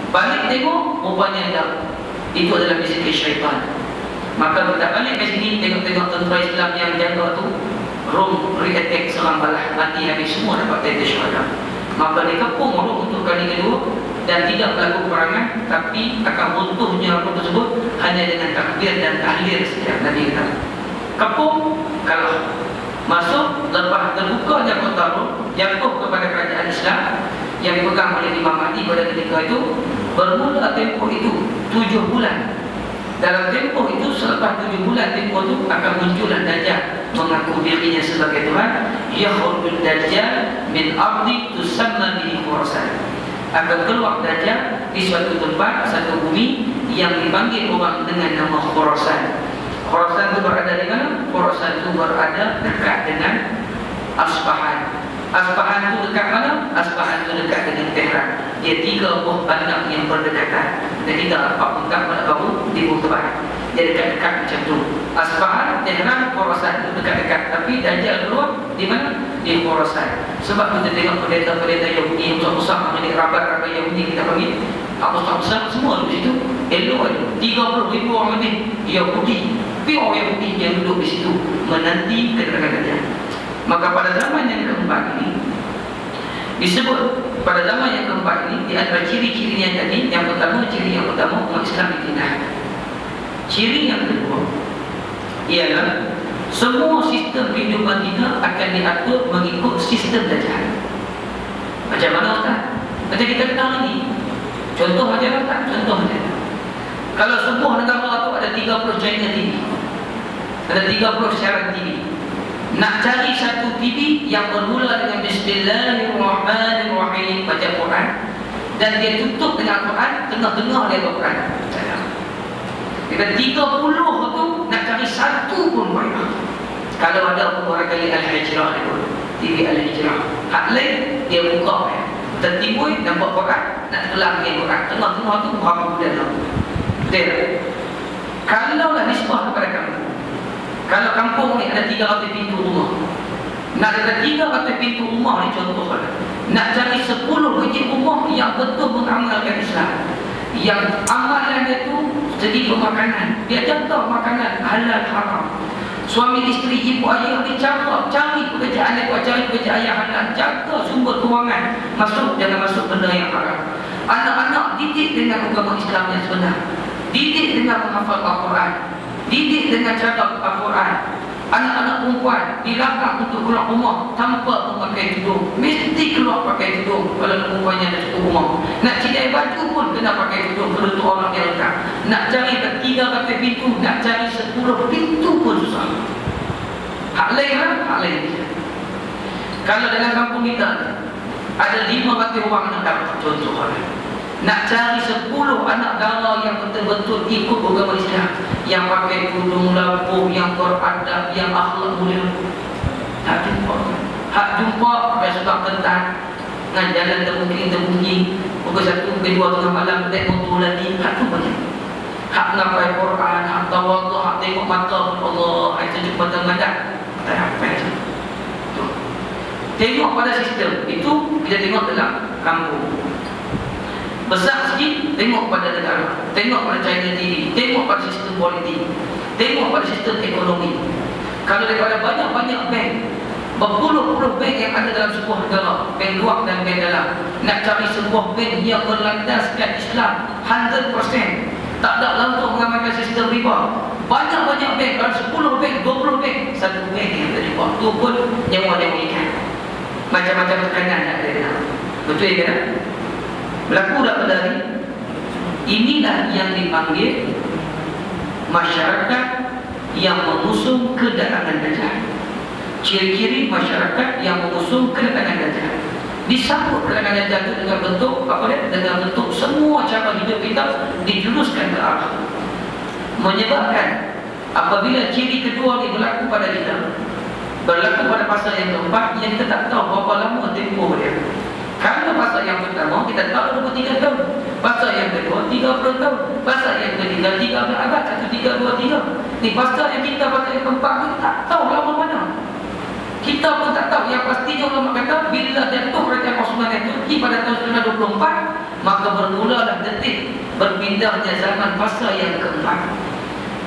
Balik tengok, rupanya tak. Itu adalah bisikan syaitan. Maka kita balik ke sini, tengok-tengok tentera Islam yang jaga tu, Rom re-attack, serang balah, mati habis semua dapat title syuhada. Maka dia kepung Rom untuk kali kedua dan tidak berlaku peperangan, tapi akan runtuhnya Rom tersebut hanya dengan takbir dan tahlil saja. Nabi kata kepung, kalah. Masuk, lepas terbukanya kota Rom, jatuh kepada kerajaan Islam yang dipegang oleh Imam Mahdi pada ketika itu. Bermula tempoh itu 7 bulan. Dalam tempoh itu, selepas 7 bulan tempoh itu, akan muncullah Dajjal mengaku dirinya sebagai Tuhan. Yakhrujul Dajjal min ardi tusamma bihi Khurasan. Akan keluar Dajjal di suatu tempat, satu bumi yang dipanggil orang dengan nama Khurasan. Khurasan itu berada di mana? Khurasan itu berada dekat dengan Asfahan. Asfahan itu dekat mana? Asfahan itu dekat dengan Tehran. Dia 3 buah bandar yang berdekatan. Dan kita dapat ungkap pada baru di Bukhara. Dia dekat-dekat macam tu. Asfahan, Tehran, Khurasan itu dekat-dekat. Tapi Dajjal keluar di mana? Di Khurasan. Sebab kita tengok pendeta-pendeta Yahudi yang besar-besar, milik rabat-rabat Yahudi kita panggil, besar-besar semua di situ. Elok ada 30,000 orang lebih Yahudi, pure Yahudi yang duduk di situ menanti kedatangan Dajjal. Maka pada zaman yang keempat ini disebut, pada zaman yang keempat ini, di antara ciri-cirinya tadi, ciri yang pertama umat Islam ditindak. Ciri yang kedua ialah semua sistem kehidupan kita akan diatur mengikut sistem Dajjal. Macam mana Ustaz? Macam kita kenal lagi. Contoh macam Ustaz? Contoh macam kalau sebuah negara itu ada 30 channel TV, ada 30 siaran TV. Nak cari satu TV yang bermula dengan Bismillahirrahmanirrahim, baca Quran, dan dia tutup dengan Quran, tengah-tengah dia baca Quran. Kita 30 tu nak cari satu pun banyak. Kalau ada orang kali Al-Hijrah itu, TV Al-Hijrah, hak lain dia buka tertimbul nampak Quran, nak telah dengan Quran, tengah-tengah tu berapa bulan lah. Betul. Kalaulah nisbah kepada kamu, kalau kampung ni ada 300 pintu rumah, nak ada 300 pintu rumah ni contoh lah, nak cari 10 biji rumah yang betul mengamalkan Islam, yang amalannya tu segi pemakanan, dia jaga makanan halal haram, suami isteri ibu ayah dia cari pekerjaan dia, cari pekerjaan yang halal, jaga sumber kewangan, jangan masuk benda yang haram. Anak-anak didik dengan agama Islam yang sebenar, didik dengan menghafal Al-Quran, didik dengan cara Al-Quran. Anak-anak perempuan dilarang untuk keluar rumah tanpa memakai tudung, mesti keluar pakai tudung. Kalau perempuannya ada cukup rumah, nak cidai baju pun kena pakai tudung. Kalau tu orang dia letak, nak cari 300 pintu, nak cari 10 pintu pun susah. Hak lain lah, hak lain. Kalau dalam kampung kita ada 500 orang nak dapat contoh lah, nak cari 10 anak dara yang betul-betul ikut agama Islam, yang pakai tudung labuh, yang beradab, yang akhlak mulia, tak jumpa. Hak jumpa pakai sebab kentan dengan jalan terbungking, pukul 1, pukul 2 tengah malam naik motor lagi. Hak tu banyak. Hak ngapai Quran, hak tawadhu, hak tengok mata Allah, hak sejuk mata madak, tak apa tu. Tengok pada sistem itu, kita tengok dalam kampung. Besar sikit, tengok pada negara, tengok pada China TV, tengok pada sistem politik, tengok pada sistem ekonomi. Kalau daripada banyak-banyak bank, berpuluh-puluh bank yang ada dalam sebuah negara, bank luar dan bank dalam, nak cari sebuah bank yang berlandaskan Islam 100%, tak ada langsung mengamalkan sistem riba. Banyak-banyak bank, kalau 10 bank, 20 bank, satu bank yang tak riba, tu pun nyawa-nyawa ikan. Macam-macam tekanan tak ada. Betul ya kan? Berlaku tak pada hari? Inilah yang dipanggil masyarakat yang mengusung kedatangan Dajjal. Ciri-ciri masyarakat yang mengusung kedatangan Dajjal. Disambut kedatangan Dajjal itu dengan bentuk apa dia? Dengan bentuk semua cara hidup kita dijuruskan ke arah, menyebabkan apabila ciri kedua ini berlaku pada kita, berlaku pada fasa yang keempat, yang kita tak tahu berapa lama tempoh dia. Kalau fasa yang pertama kita tahu 23 tahun, fasa yang kedua 30 tahun, fasa yang ketiga 13 abad, 1, 3, 2, 3. Ni fasa yang kita fasa yang keempat kita tak tahu lama mana. Kita pun tak tahu. Yang pastinya ulama kata, bila jatuh kerajaan Osmania Turki pada tahun 1924, maka bermulalah detik berpindahnya zaman fasa yang keempat.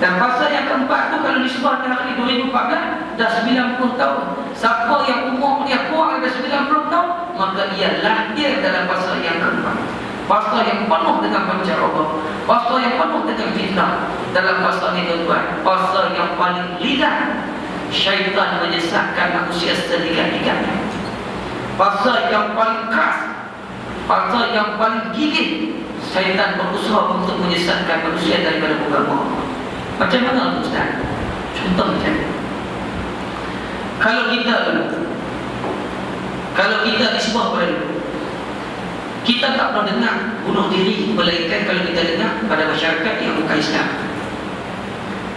Dan fasa yang keempat tu kalau disebutkan hari 2014 dah 90 tahun. Siapa yang umurnya kurang dari 90 tahun, maka ia lahir dalam fasa yang keempat. Fasa yang penuh dengan pancaroba, fasa yang penuh dengan fitnah. Dalam fasa ini tuan-tuan, fasa yang paling lidah syaitan menyesatkan manusia seligat-ligatnya. Fasa yang paling keras, fasa yang paling gigih, syaitan berusaha untuk menyesatkan manusia daripada agama. Macam mana Ustaz? Contoh macam kalau kita disebut pada dulu, kita tak pernah dengar bunuh diri, melainkan kalau kita dengar pada masyarakat yang bukan Islam.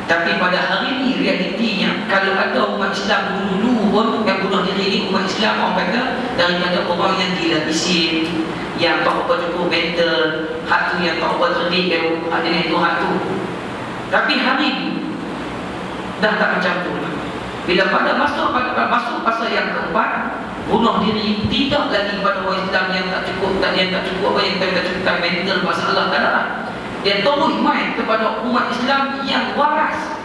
Tapi pada hari ini realitinya, kalau ada umat Islam dulu pun yang bunuh diri ini umat Islam, orang kata daripada orang yang gila isim, yang tak apa cukup mental, hak tu yang tak apa cerdik, yang ada itu hak tu. Tapi hari ini dah tak macam tu lah. Bila pada masuk fasa yang keempat, bunuh diri tidak lagi pada orang Islam yang tak cukup mental masalah tak ada. Dia terus main kepada umat Islam yang waras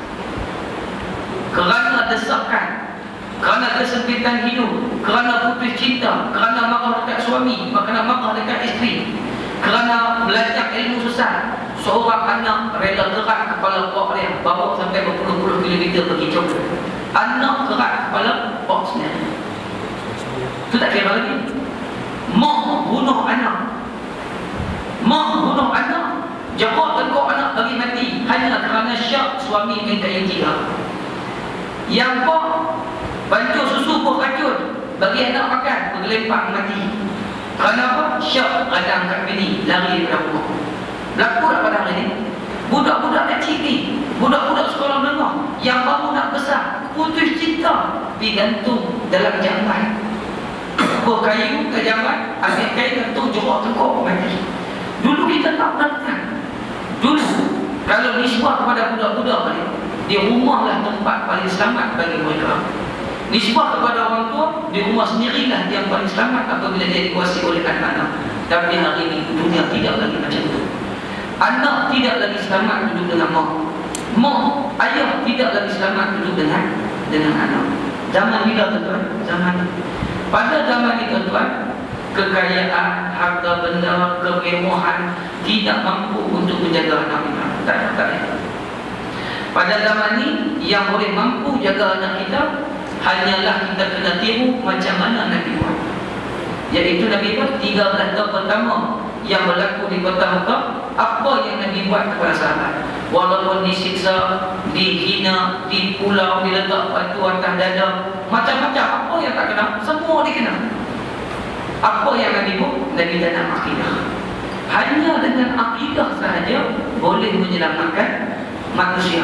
kerana desakan, kerana kesempitan hidup, kerana putus cinta, kerana marah dekat suami, kerana marah dekat isteri, kerana belajar ilmu susah. Seorang anak rela gerak kepala pak dia, bawa sampai berpuluh-puluh kilometer pergi coba. Anak gerak kepala pak sendiri. Itu tak kira lagi. Mak bunuh anak, jawab tengok anak bagi mati hanya kerana syak suami minta yang gila. Yang pak bancuh susu buah racun bagi anak makan, bergelempang mati. Kerana apa? Syak radang kat bini, lari daripada rumah. Berlaku tak pada hari ini? Budak-budak kecil ni, budak-budak sekolah menengah yang baru nak besar, putus cinta, pergi gantung dalam jamban. Berkayu ke jamban, ambil kain gantung, jorok tengkok mati. Dulu kita tak pernah. Dulu kalau nisbah kepada budak-budak ni, di rumahlah tempat paling selamat bagi mereka. Nisbah kepada orang tua, di rumah sendirilah yang paling selamat apabila dia dikuasai oleh anak-anak. Tapi hari ini dunia tidak lagi macam itu. Anak tidak lagi selamat duduk dengan mak, ayah tidak lagi selamat duduk dengan anak. Zaman bila tuan-tuan? Pada zaman ini tuan-tuan, kekayaan, harta benda, kemewahan tidak mampu untuk menjaga anak kita. Tak. Pada zaman ini, yang boleh mampu jaga anak kita hanyalah kita kena tiru macam mana Nabi buat. Iaitu Nabi buat 13 tahun pertama yang berlaku di kota Mekah. Apa yang Nabi buat kepada sahabat? Walaupun disiksa, dihina, dipulau, diletak batu atas dada, macam-macam, apa yang tak kena, semua dikena. Apa yang Nabi buat? Nabi tanam akidah. Hanya dengan akidah sahaja boleh menyelamatkan manusia,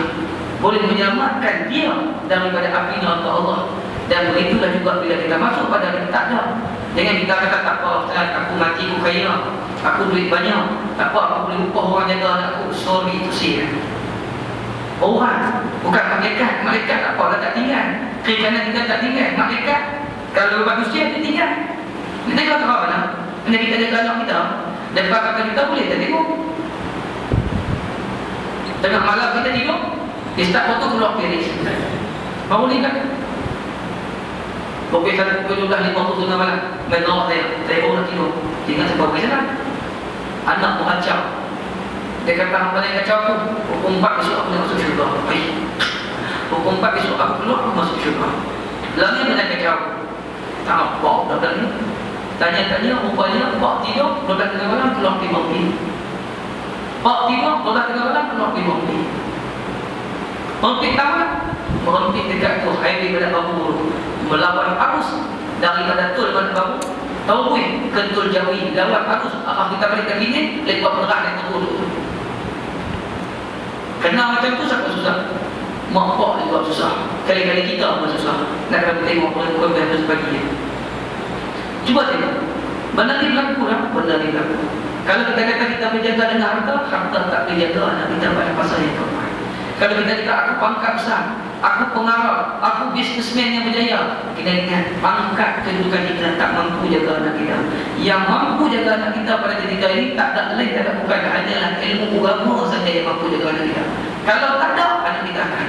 boleh menyelamatkan dia daripada api neraka Allah. Dan begitulah juga bila kita masuk pada yang tak ada. Jangan kita kata tak apa, aku mati, aku kaya, aku duit banyak, tak apa, aku boleh upah orang jaga anak aku. Sorry to say, orang bukan malaikat. Malaikat tak apa, tak tinggal. Kiri kanan kita tak tinggal. Malaikat kalau manusia dia tinggal. Kita kata apa mana? Bila kita jaga anak kita, dan kata kita boleh tak tengok. Tengah malam kita tidur, dia start potong keluar piris. Baru ni kan? Pukul 1.12.50 tengah malam, menolak saya baru nak tidur. Jangan sebab pergi sana. Anak mengancam. Dia kata, apa yang kacau aku? Pukul 4 besok aku nak masuk syurga. Pukul 4 besok aku keluar, aku masuk syurga. Lalu dia nak kacau aku. Tak apa, dah berani. Tanya-tanya, rupanya Pak tidur, 12 tengah malam keluar pergi mati. Pak tidur, 12 tengah malam keluar pergi mati. Mati tahu tak? Berhenti dekat tu, highway pada Babu, melawan arus daripada tol pada Babu, tahu ke tol Jawi, lawan arus arah kita balik ke sini, lepas berat dan turun. Kenal macam tu siapa susah? Mak pak juga susah. Kali-kali kita pun susah. Nak kena tengok orang-orang yang harus bagi dia. Cuba tengok. Benda ni berlaku lah, benda ni berlaku. Kalau kita kata kita menjaga dengan harta tak boleh jaga anak kita pada pasal yang keempat. Kalau kita kata aku pangkat besar, aku pengarah, aku bisnesmen yang berjaya. Kita ingat, pangkat kedudukan kita tak mampu jaga anak kita. Yang mampu jaga anak kita pada ketika ini tak ada lain, tak ada bukan, hanyalah ilmu agama saja yang mampu jaga anak kita. Kalau tak ada, anak kita akan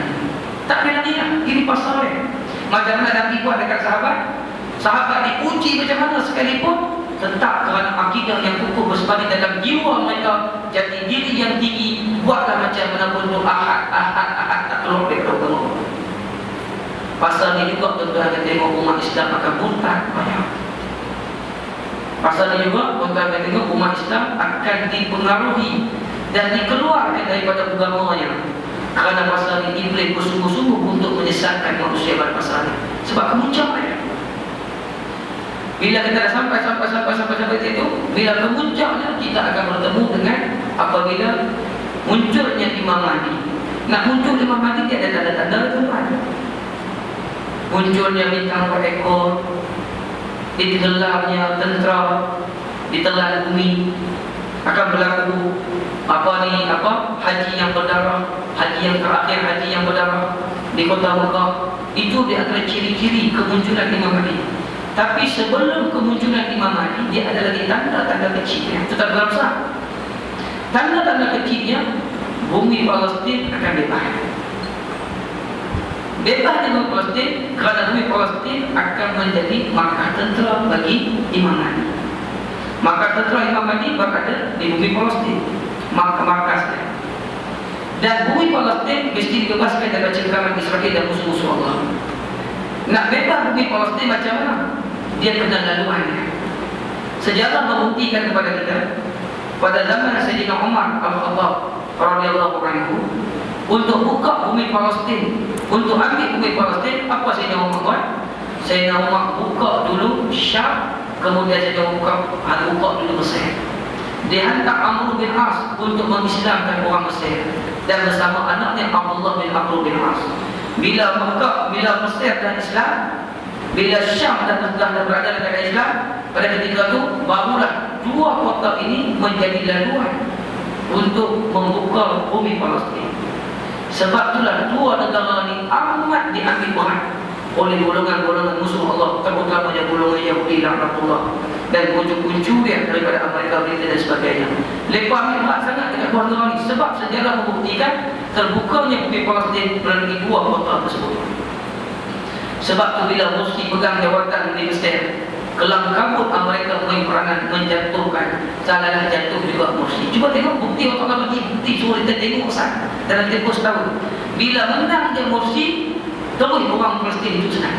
tak pernah dia. Ini pasalnya. Macam mana Nabi buat dekat sahabat? Sahabat diuji macam mana sekalipun, tetap kerana akidah yang kukuh bersembunyi dalam jiwa mereka, jati diri yang tinggi, buatlah macam mana pun ahad tak keluar dari agama. Pasal ini juga tuan-tuan akan tengok umat Islam akan murtad banyak. Pasal ini juga tuan-tuan akan tengok umat Islam akan dipengaruhi dan dikeluarkan daripada agamanya. Kerana pasal ini iblis bersungguh-sungguh untuk menyesatkan manusia pada pasal ini. Sebab kemunculannya. Bila kita dah sampai situ, bila kemuncaknya kita akan bertemu dengan apabila munculnya Imam Mahdi. Nak muncul Imam Mahdi dia ada tanda-tanda tuan. Munculnya bintang berekor, ditenggelamnya tentera, ditelan bumi, akan berlaku haji yang berdarah, haji yang terakhir, haji yang berdarah di kota Mekah. Itu di antara ciri-ciri kemunculan Imam Mahdi. Tapi sebelum kemunculan Imam Mahdi, dia ada lagi tanda-tanda kecilnya. Tetap berbesar. Tanda-tanda kecilnya, bumi Palestin akan bebas. Bebas di bumi Palestin, kerana bumi Palestin akan menjadi markah tentera bagi Imam Mahdi. Markah tentera Imam Mahdi berada di bumi Palestin, markasnya. Dan bumi Palestin mesti dibebaskan dari cengkraman Israel dan musuh-musuh Allah. Nak bebas bumi Palestin macam mana? Dia kena laluannya. Sejarah membuktikan kepada kita, pada zaman Sayyidina Umar Al-Khattab radhiyallahu anhu, untuk buka bumi Palestin, untuk ambil bumi Palestin, apa Sayyidina Umar buat? Sayyidina Umar buka dulu Syam, kemudian Sayyidina Umar buka dulu Mesir. Dia hantar Amr bin As untuk mengislamkan orang Mesir, dan bersama anaknya Abdullah bin Amr bin As. Bila Mesir dan Islam, bila Syam dan telah berada dalam Islam, pada ketika itu barulah dua kota ini menjadi laluan untuk membuka bumi Palestin. Sebab itulah dua negara ini amat diambil berat oleh golongan-golongan musuh Allah, terutamanya golongan Yahudi laknatullah dan kuncu-kuncu dia daripada Amerika, Britain dan sebagainya. Lepas ambil berat sangat dekat dua negara ini, sebab sejarah membuktikan terbukanya bumi Palestin melalui dua kota tersebut. Sebab tu bila Mursi pegang jawatan di Mesir, kelam kabut Amerika main peranan menjatuhkan, salahlah jatuh juga Mursi. Cuba tengok bukti, orang bagi bukti, suruh kita tengok sah dalam tempoh setahun. Bila menang dia Mursi, terus orang Palestin itu senang.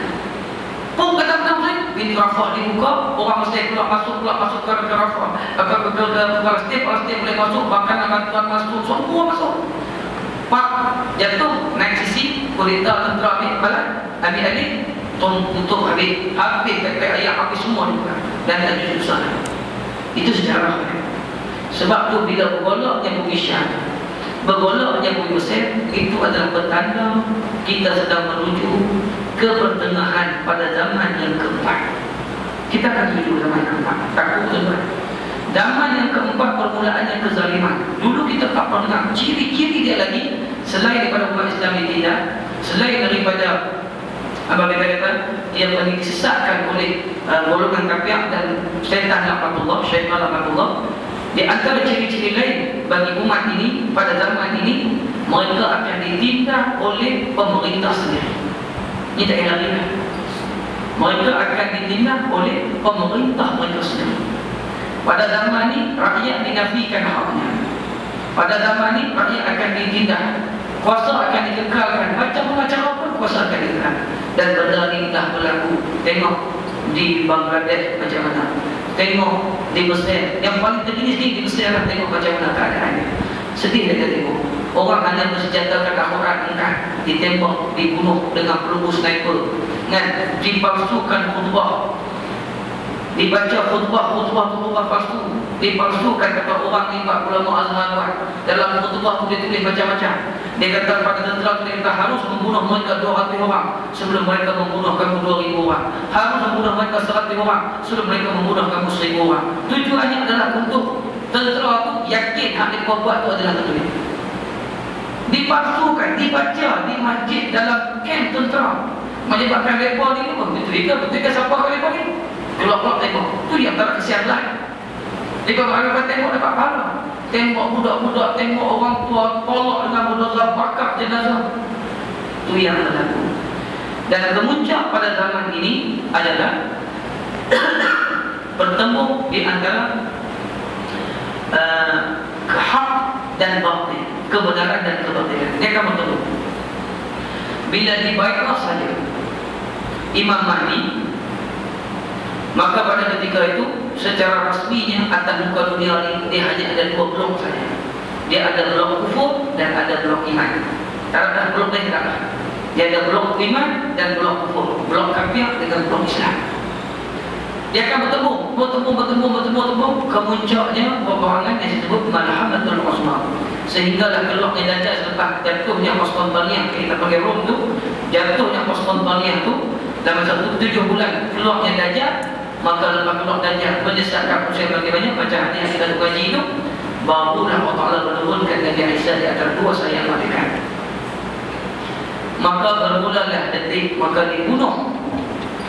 Pun kata-kata pintu Rafah dibuka, orang Mesir keluar masuk ke Rafah, ke Palestin boleh masuk, bahkan bantuan masuk, semua masuk. Pak jatuh naik sisi, perintah tentera ambil balan, ambil alih, tutup habis pepek ayam, habis semua juga, dan tak ada susah. Itu sejarahnya. Sebab tu bila bergolaknya bumi Syam, bergolaknya bumi Mesir, itu adalah petanda kita sedang menuju ke pertengahan pada zaman yang keempat. Kita akan menuju zaman yang keempat. Takut tuan-tuan. Zaman yang keempat permulaannya kezaliman. Dulu kita tak pernah ciri-ciri dia lagi, selain daripada umat Islam ditindak, selain daripada apa kata yang disesatkan oleh golongan kafir dan syaitan laknatullah. Di antara ciri-ciri lain bagi umat ini pada zaman ini, mereka akan ditindak oleh pemerintah sendiri. Ini tak elak lagi. Mereka akan ditindak oleh pemerintah mereka sendiri. Pada zaman ini rakyat dinafikan haknya. Pada zaman ini rakyat akan ditindak, kuasa akan dikekalkan, macam-macam cara pun kuasa akan dikekalkan. Dan benda ini dah berlaku. Tengok di Bangladesh macam mana, tengok di Mesir, yang paling terkini sikit di Mesir lah, tengok macam mana keadaannya. Sedih kita tengok orang hanya bersenjatakan akhirat engkau, ditembak, dibunuh dengan peluru sniper, dan dipalsukan khutbah, dibaca khutbah palsu, dipalsukan kata orang ni ulama Azhar dalam khutbah tu dia tulis macam-macam. Dia kata pada tentera tu, dia kata harus membunuh mereka 200 orang sebelum mereka membunuh kamu 2000 orang, harus membunuh mereka 100 orang sebelum mereka membunuh kamu 1000 orang. Tujuannya adalah untuk tentera tu yakin hak mereka buat tu adalah betul. dipalsukan, dibaca di masjid dalam kamp tentera. Menyebabkan mereka ni betul ke siapa mereka ni? Keluar-keluar tengok. Tu yang antara kesianan. Mereka berharap tengok dapat pahala. Tengok budak-budak, tengok orang tua tolak dengan budak bakar jenazah. Itu yang berlaku. Dan kemuncak pada zaman ini adalah bertemu di antara hak dan batil, kebenaran dan kebatilan. Dia akan bertemu. Bila dibaiklah saja Imam Mahdi, maka pada ketika itu secara rasminya atas muka dunia ini dia hanya ada dua blok saja. Dia ada blok kufur dan ada blok iman. Tak ada blok lain tak ada. Dia ada blok iman dan blok kufur, blok kafir dengan blok Islam. Dia akan bertemu. Kemuncaknya peperangan yang disebut Malhamatul Uzma. Sehinggalah keluarnya Dajjal selepas jatuhnya pos Konstantinia, kita panggil Rom tu, jatuhnya pos Konstantinia tu dalam satu 7 bulan keluarnya Dajjal. Maka lepas keluar Dajjal menyesatkan usia bagi banyak macam hati yang kita kaji itu, barulah Allah Ta'ala menurunkan Nabi Isa di atas 2 sayap malaikat. Maka bermulalah detik, maka dibunuh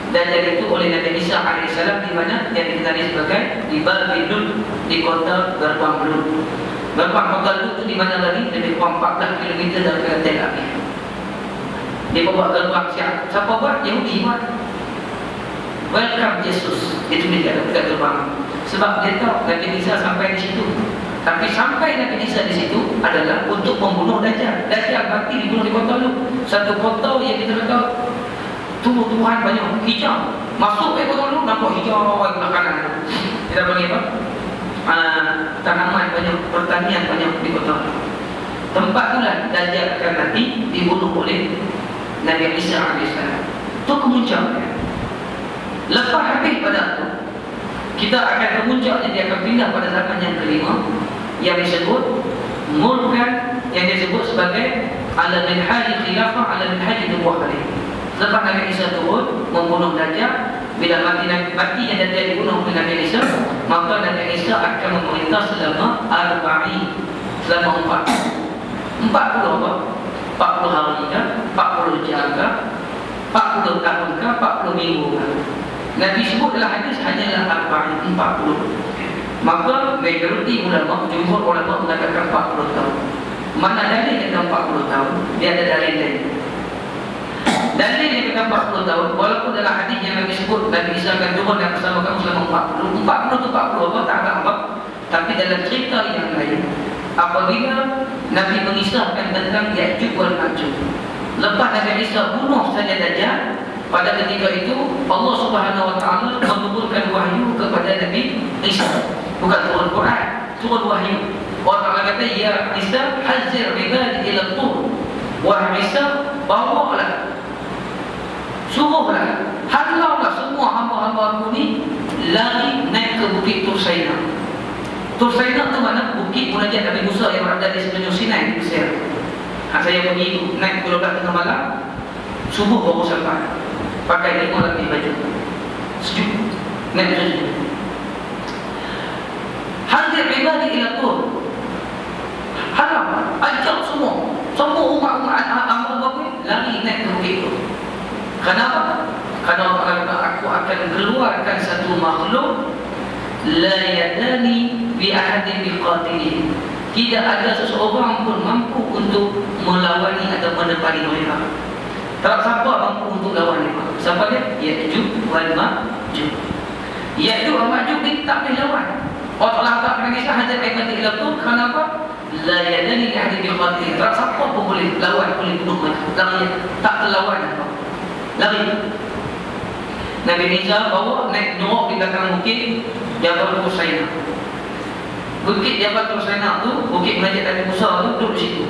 Dajjal itu oleh Nabi Isa AS, di mana yang dikenali sebagai di Babilul, di kota Gerbang Lut. Gerbang kota Lut itu di mana lagi? Lebih kurang 14 km dari Tel Aviv. Dia bawa gerbang siapa buat? Yahudi buat. Welcome Jesus, itu dia dekat gerbang. Sebab dia tahu Nabi Isa sampai di situ. Tapi sampai Nabi Isa di situ adalah untuk membunuh Dajjal. Dajjal mati dibunuh di kota Lut. Satu kota yang kita tahu tumbuh-tumbuhan banyak hijau. Masuk ke kota Lut nampak hijau di belah kanan. Kita panggil apa? Tanaman banyak, pertanian banyak di kota Lut. Tempat itulah Dajjal akan mati dibunuh oleh Nabi Isa AS. Itu kemuncaknya. Lepas habis pada itu, kita akan kemuncaknya, dia akan pindah pada zaman yang kelima yang disebut mulkan, yang disebut sebagai ala minhaj khilafah, ala minhaj nubuwah. Lepas Nabi Isa turun membunuh Dajjal, bila mati yang Dajjal dibunuh oleh Nabi Isa, maka Nabi Isa akan memerintah selama 40 apa? 40 hari kan? 40 jam kan? 40 tahun kan? 40 minggu kan? Nabi sebut dalam hadis hanyalah 40. Maka majoriti ulama, jumhur ulama mengatakan 40 tahun. Mana dalil kata 40 tahun? Dia ada dalil lain. Dalil yang kata 40 tahun, walaupun dalam hadis yang Nabi sebut Nabi Isa akan turun dan bersama kamu selama 40 tu 40 apa? Tak ada apa. Tapi dalam cerita yang lain, apabila Nabi mengisahkan tentang Ya'juj wal Ma'juj, lepas Nabi Isa bunuh saja Dajjal, pada ketika itu Allah Subhanahu Wa Taala menurunkan wahyu kepada Nabi Isa. Bukan turun Quran, turun wahyu. Allah Taala kata, ya Isa hazir ibadi ila tur. Wahai Isa, bawalah, suruhlah, halaulah semua hamba-hamba aku ni lari naik ke bukit Tursaina. Tursaina tu mana? Bukit munajat Nabi Musa yang berada di semenanjung Sinai di Mesir. Saya pergi naik ke 12 tengah malam, subuh baru sampai. Pakai 5 lapis baju, sejuk, naik sejuk. Hadir ibadi ila tur. Haram, ajak semua umat-umat hamba-hamba lari naik ke bukit itu. Kenapa? Karena aku akan keluarkan satu makhluk la yadani bi ahadin biqatilihi. Tidak ada seseorang pun mampu untuk melawani atau menepani mereka. Tak siapa mampu untuk lawan mereka. Siapa dia? Ya'juj wal Ma'juj. Ya'juj wal Ma'juj ni tak boleh lawan. Allah Ta'ala kata Nabi Isa hadir ibadi ila tur. Kenapa? La yadani ahadin biqatilihi. Tak siapa pun boleh lawan, boleh bunuh mereka. Tak terlawan apa. Lari. Nabi Isa bawa naik nyuruk di belakang bukit Jabal Tursaina. Bukit Jabal Tursaina tu, bukit Masjid Nabi Musa tu duduk di situ.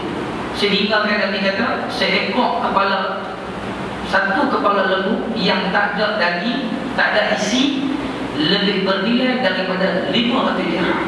Sehingga kan Nabi kata, seekor kepala, satu kepala lembu yang tak ada daging, tak ada isi, lebih bernilai daripada 500 dirham.